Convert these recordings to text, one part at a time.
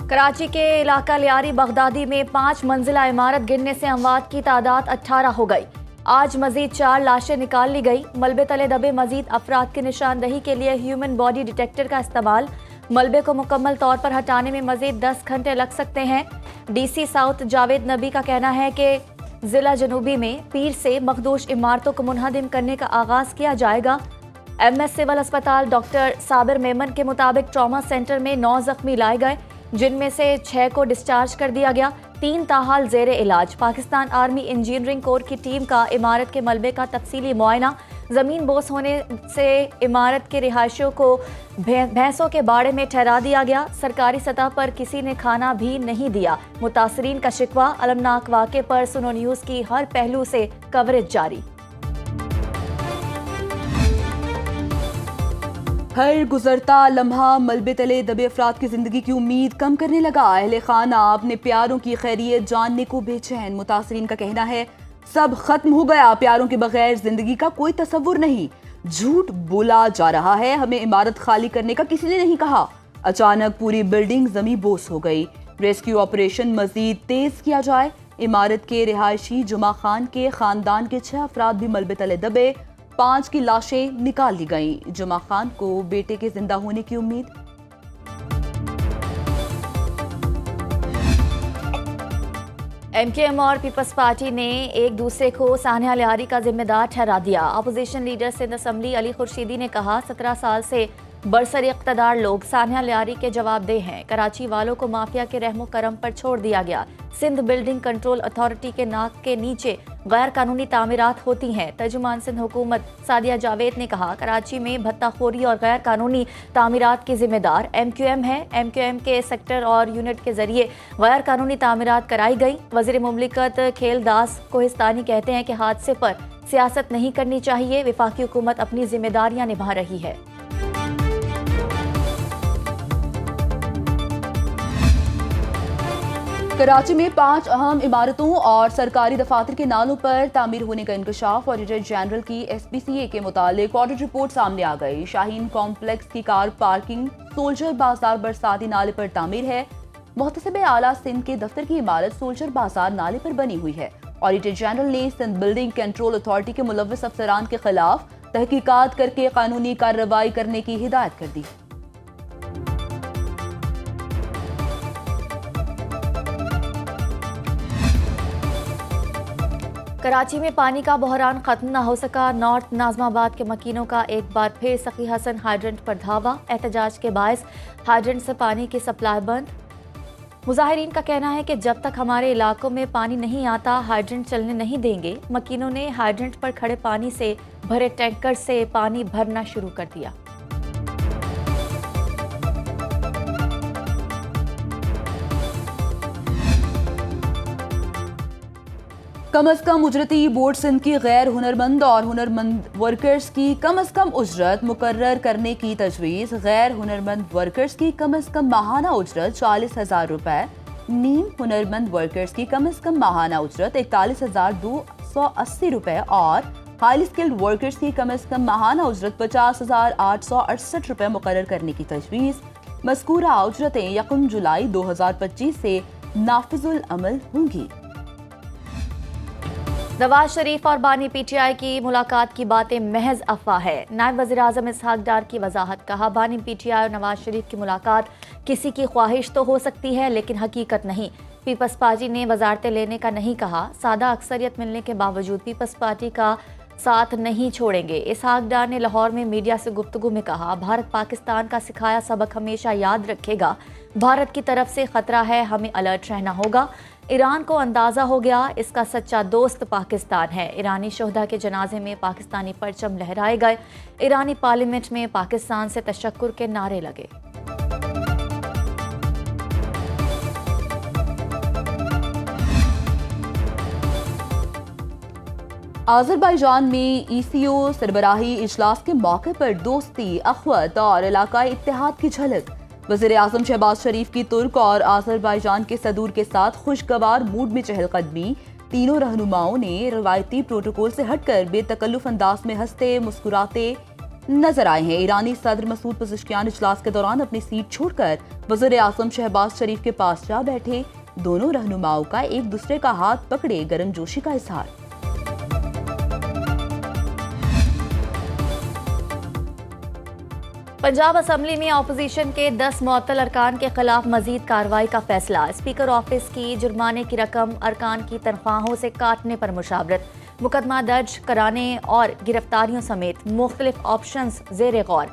کراچی کے علاقہ لیاری بغدادی میں 5 منزلہ عمارت گرنے سے اموات کی تعداد 18 ہو گئی۔ آج مزید 4 لاشیں نکال لی گئی۔ ملبے تلے دبے مزید افراد کی نشاندہی کے لیے ہیومن باڈی ڈیٹیکٹر کا استعمال۔ ملبے کو مکمل طور پر ہٹانے میں مزید 10 گھنٹے لگ سکتے ہیں۔ ڈی سی ساؤتھ جاوید نبی کا کہنا ہے کہ ضلع جنوبی میں پیر سے مخدوش عمارتوں کو منہدم کرنے کا آغاز کیا جائے گا۔ ایم ایس سول اسپتال ڈاکٹر صابر میمن کے مطابق ٹراما سینٹر میں 9 زخمی لائے گئے، جن میں سے 6 کو ڈسچارج کر دیا گیا، 3 تاحال زیر علاج۔ پاکستان آرمی انجینئرنگ کور کی ٹیم کا عمارت کے ملبے کا تفصیلی معائنہ۔ زمین بوس ہونے سے عمارت کے رہائشیوں کو بھینسوں کے باڑے میں ٹھہرا دیا گیا۔ سرکاری سطح پر کسی نے کھانا بھی نہیں دیا۔ متاثرین کا شکوہ۔ المناک واقعے پر سنو نیوز کی ہر پہلو سے کوریج جاری۔ ہر گزرتا لمحہ ملبے تلے دبے افراد کی زندگی کی امید کم کرنے لگا۔ اہل خانہ اپنے پیاروں کی خیریت جاننے کو بے چین۔ متاثرین کا کہنا ہے سب ختم ہو گیا، پیاروں کے بغیر زندگی کا کوئی تصور نہیں۔ جھوٹ بولا جا رہا ہے، ہمیں عمارت خالی کرنے کا کسی نے نہیں کہا۔ اچانک پوری بلڈنگ زمیں بوس ہو گئی۔ ریسکیو آپریشن مزید تیز کیا جائے۔ عمارت کے رہائشی جمعہ خان کے خاندان کے 6 افراد بھی ملبے تلے دبے، 5 کی لاشیں نکال لی گئیں۔ جمعہ خان کو بیٹے کے زندہ ہونے کی امید۔ ایم کیو ایم اور پیپلز پارٹی نے ایک دوسرے کو سانحہ لیاری کا ذمہ دار ٹھہرا دیا۔ اپوزیشن لیڈر سندھ اسمبلی علی خورشیدی نے کہا 17 سال سے برسر اقتدار لوگ سانحہ لیاری کے جواب دہ ہیں۔ کراچی والوں کو مافیا کے رحم و کرم پر چھوڑ دیا گیا۔ سندھ بلڈنگ کنٹرول اتھارٹی کے ناک کے نیچے غیر قانونی تعمیرات ہوتی ہیں۔ ترجمان سندھ حکومت سعدیہ جاوید نے کہا کراچی میں بھتہ خوری اور غیر قانونی تعمیرات کی ذمہ دار ایم کیو ایم ہے۔ ایم کیو ایم کے سیکٹر اور یونٹ کے ذریعے غیر قانونی تعمیرات کرائی گئی۔ وزیر مملکت کھیل داس کوہستانی کہتے ہیں کہ حادثے پر سیاست نہیں کرنی چاہیے، وفاقی حکومت اپنی ذمہ داریاں نبھا رہی ہے۔ کراچی میں 5 اہم عمارتوں اور سرکاری دفاتر کے نالوں پر تعمیر ہونے کا انکشاف۔ آڈیٹر جنرل کی ایس پی سی اے کے متعلق آڈٹ رپورٹ سامنے آ گئی۔ شاہین کمپلیکس کی کار پارکنگ سولجر بازار برساتی نالے پر تعمیر ہے۔ محتسب اعلیٰ سندھ کے دفتر کی عمارت سولجر بازار نالے پر بنی ہوئی ہے۔ آڈیٹر جنرل نے سندھ بلڈنگ کنٹرول اتھارٹی کے ملوث افسران کے خلاف تحقیقات کر کے قانونی کارروائی کرنے کی ہدایت کر دی۔ کراچی میں پانی کا بحران ختم نہ ہو سکا۔ نارتھ ناظم آباد کے مکینوں کا ایک بار پھر سخی حسن ہائیڈرنٹ پر دھاوا۔ احتجاج کے باعث ہائیڈرنٹ سے پانی کی سپلائی بند۔ مظاہرین کا کہنا ہے کہ جب تک ہمارے علاقوں میں پانی نہیں آتا ہائیڈرنٹ چلنے نہیں دیں گے۔ مکینوں نے ہائیڈرنٹ پر کھڑے پانی سے بھرے ٹینکر سے پانی بھرنا شروع کر دیا۔ کم از کم اجرتی بورڈ سندھ کی غیر ہنرمند اور ہنرمند ورکرز کی کم از کم اجرت مقرر کرنے کی تجویز۔ غیر ہنرمند ورکرز کی کم از کم ماہانہ اجرت 40,000 روپے، نیم ہنرمند ورکرز کی کم از کم ماہانہ اجرت 41,280 روپے اور ہائیلی اسکلڈ ورکرز کی کم از کم ماہانہ اجرت 50,868 روپے مقرر کرنے کی تجویز۔ مذکورہ اجرتیں 1 جولائی 2025 سے نافذ العمل ہوں گی۔ نواز شریف اور بانی پی ٹی آئی کی ملاقات کی باتیں محض افواہ ہے۔ نائب وزیر اعظم اسحاق ڈار کی وضاحت۔ کہا بانی پی ٹی آئی اور نواز شریف کی ملاقات کسی کی خواہش تو ہو سکتی ہے لیکن حقیقت نہیں۔ پیپلز پارٹی نے وزارتیں لینے کا نہیں کہا۔ سادہ اکثریت ملنے کے باوجود پیپلز پارٹی کا ساتھ نہیں چھوڑیں گے۔ اسحاق ڈار نے لاہور میں میڈیا سے گفتگو میں کہا بھارت پاکستان کا سکھایا سبق ہمیشہ یاد رکھے گا۔ بھارت کی طرف سے خطرہ ہے، ہمیں الرٹ رہنا ہوگا۔ ایران کو اندازہ ہو گیا اس کا سچا دوست پاکستان ہے۔ ایرانی شہداء کے جنازے میں پاکستانی پرچم لہرائے گئے۔ ایرانی پارلیمنٹ میں پاکستان سے تشکر کے نعرے لگے۔ آذربائیجان میں ای سی او سربراہی اجلاس کے موقع پر دوستی، اخوت اور علاقائی اتحاد کی جھلک۔ وزیر اعظم شہباز شریف کی ترک اور آذربائیجان کے صدور کے ساتھ خوشگوار موڈ میں چہل قدمی۔ تینوں رہنماؤں نے روایتی پروٹوکول سے ہٹ کر بے تکلف انداز میں ہنستے مسکراتے نظر آئے ہیں۔ ایرانی صدر مسعود پزشکیان اجلاس کے دوران اپنی سیٹ چھوڑ کر وزیر اعظم شہباز شریف کے پاس جا بیٹھے۔ دونوں رہنماؤں کا ایک دوسرے کا ہاتھ پکڑے گرم جوشی کا اظہار۔ پنجاب اسمبلی میں اپوزیشن کے 10 معطل ارکان کے خلاف مزید کارروائی کا فیصلہ۔ اسپیکر آفس کی جرمانے کی رقم ارکان کی تنخواہوں سے کاٹنے پر مشاورت۔ مقدمہ درج کرانے اور گرفتاریوں سمیت مختلف آپشنز زیر غور۔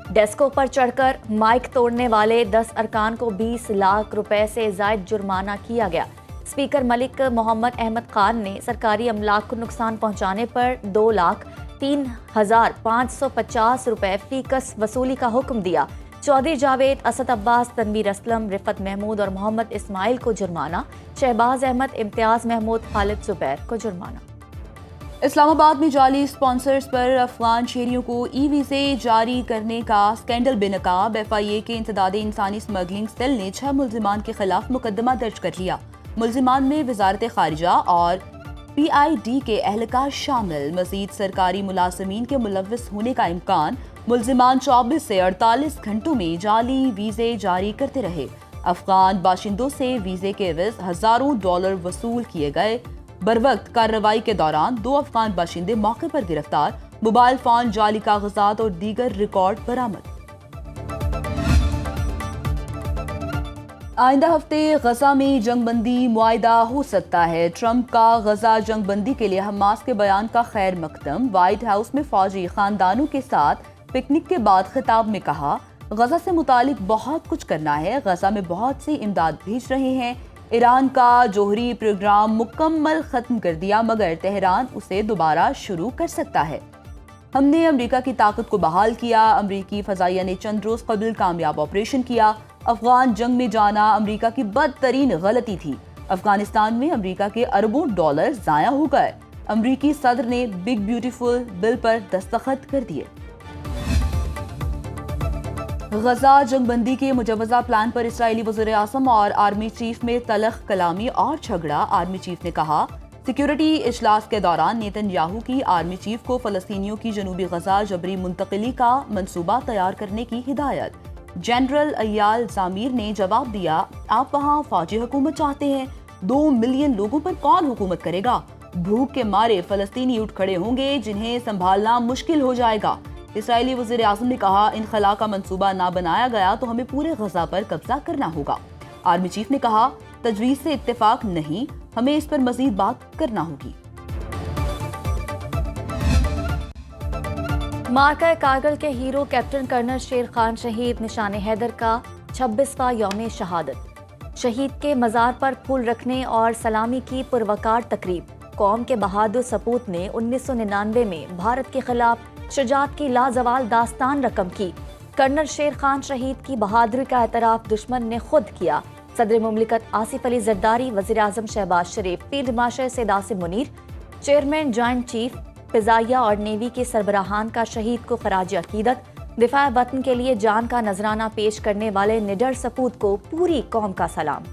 ڈیسکوں پر چڑھ کر مائک توڑنے والے 10 ارکان کو 20 لاکھ روپے سے زائد جرمانہ کیا گیا۔ اسپیکر ملک محمد احمد خان نے سرکاری املاک کو نقصان پہنچانے پر 2,03,550 روپے فی کس وصولی کا حکم دیا۔ چودھری جاوید، اسد عباس، تنویر اسلم، رفت محمود اور محمد اسماعیل کو جرمانہ۔ شہباز احمد، امتیاز محمود، خالد زبیر کو جرمانہ۔ اسلام آباد میں جعلی سپانسرز پر افغان شہریوں کو ای ویزے جاری کرنے کا سکینڈل بے نقاب۔ FIA کے انسداد انسانی اسمگلنگ سیل نے 6 ملزمان کے خلاف مقدمہ درج کر لیا۔ ملزمان میں وزارت خارجہ اور PID کے اہلکار شامل۔ مزید سرکاری ملازمین کے ملوث ہونے کا امکان۔ ملزمان 24 سے 48 گھنٹوں میں جعلی ویزے جاری کرتے رہے۔ افغان باشندوں سے ویزے کے عوض ہزاروں ڈالر وصول کیے گئے۔ بروقت کارروائی کے دوران 2 افغان باشندے موقع پر گرفتار۔ موبائل فون، جعلی کاغذات اور دیگر ریکارڈ برآمد۔ آئندہ ہفتے غزہ میں جنگ بندی معاہدہ ہو سکتا ہے۔ ٹرمپ کا غزہ جنگ بندی کے لیے حماس کے بیان کا خیر مقدم۔ وائٹ ہاؤس میں فوجی خاندانوں کے ساتھ پکنک کے بعد خطاب میں کہا، غزہ سے متعلق بہت کچھ کرنا ہے۔ غزہ میں بہت سی امداد بھیج رہے ہیں۔ ایران کا جوہری پروگرام مکمل ختم کر دیا، مگر تہران اسے دوبارہ شروع کر سکتا ہے۔ ہم نے امریکہ کی طاقت کو بحال کیا۔ امریکی فضائیہ نے چند روز قبل کامیاب آپریشن کیا۔ افغان جنگ میں جانا امریکہ کی بدترین غلطی تھی۔ افغانستان میں امریکہ کے اربوں ڈالر ضائع ہو گئے۔ امریکی صدر نے بگ بیوٹیفل بل پر دستخط کر دیے۔ غزہ جنگ بندی کے مجوزہ پلان پر اسرائیلی وزیر اعظم اور آرمی چیف میں تلخ کلامی اور جھگڑا۔ آرمی چیف نے کہا، سیکیورٹی اجلاس کے دوران نیتن یاہو کی آرمی چیف کو فلسطینیوں کی جنوبی غزہ جبری منتقلی کا منصوبہ تیار کرنے کی ہدایت۔ جنرل ایال زامیر نے جواب دیا، آپ وہاں فوجی حکومت چاہتے ہیں؟ 2 ملین لوگوں پر کون حکومت کرے گا؟ بھوک کے مارے فلسطینی اٹھ کھڑے ہوں گے جنہیں سنبھالنا مشکل ہو جائے گا۔ اسرائیلی وزیر اعظم نے کہا، انخلا کا منصوبہ نہ بنایا گیا تو ہمیں پورے غزہ پر قبضہ کرنا ہوگا۔ آرمی چیف نے کہا، تجویز سے اتفاق نہیں، ہمیں اس پر مزید بات کرنا ہوگی۔ معرکہ کارگل کے hero captain colonel Sher Khan شہید نشان حیدر کا 26واں یوم شہادت۔ شہید کے مزار پر پھول رکھنے اور سلامی کی پروقار تقریب۔ قوم کے بہادر سپوت نے 1999 میں بھارت کے خلاف شجاعت کی لازوال داستان رقم کی۔ کرنل شیر خان شہید کی بہادری کا اعتراف دشمن نے خود کیا۔ صدر مملکت آصف علی زرداری، وزیر اعظم Shehbaz Sharif, field marshal Syed Asim Munir, chairman joint chief فضائیہ اور نیوی کے سربراہان کا شہید کو خراج عقیدت۔ دفاع وطن کے لیے جان کا نذرانہ پیش کرنے والے نڈر سپوت کو پوری قوم کا سلام۔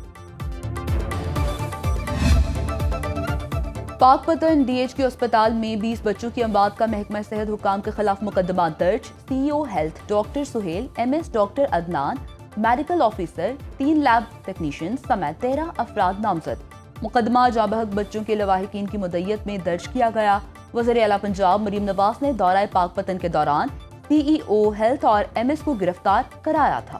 پاک پتن DHQ اسپتال میں 20 بچوں کی اموات کا محکمہ صحت حکام کے خلاف مقدمہ درج۔ CEO health doctor Sohail, MS doctor Adnan, medical officer, 3 lab technician سمیت 13 افراد نامزد۔ مقدمہ جاں بحق بچوں کے لواحقین کی مدعیت میں درج کیا گیا۔ وزیر اعلیٰ پنجاب مریم نواز نے دورہ پاک پتن کے دوران CEO ہیلتھ اور MS کو گرفتار کرایا تھا۔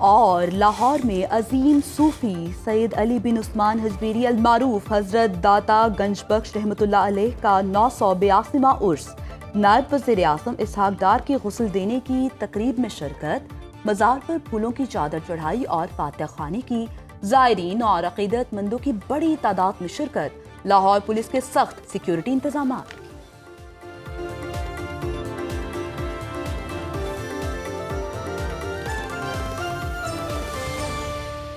اور لاہور میں عظیم صوفی سید علی بن عثمان حجویری المعروف حضرت داتا گنج بخش رحمۃ اللہ علیہ کا 982واں عرس۔ نائب وزیر اعظم اسحاق ڈار کے غسل دینے کی تقریب میں شرکت، مزار پر پھولوں کی چادر چڑھائی اور فاتح خوانی کی۔ زائرین اور عقیدت مندوں کی بڑی تعداد میں شرکت۔ لاہور پولیس کے سخت سیکیورٹی انتظامات۔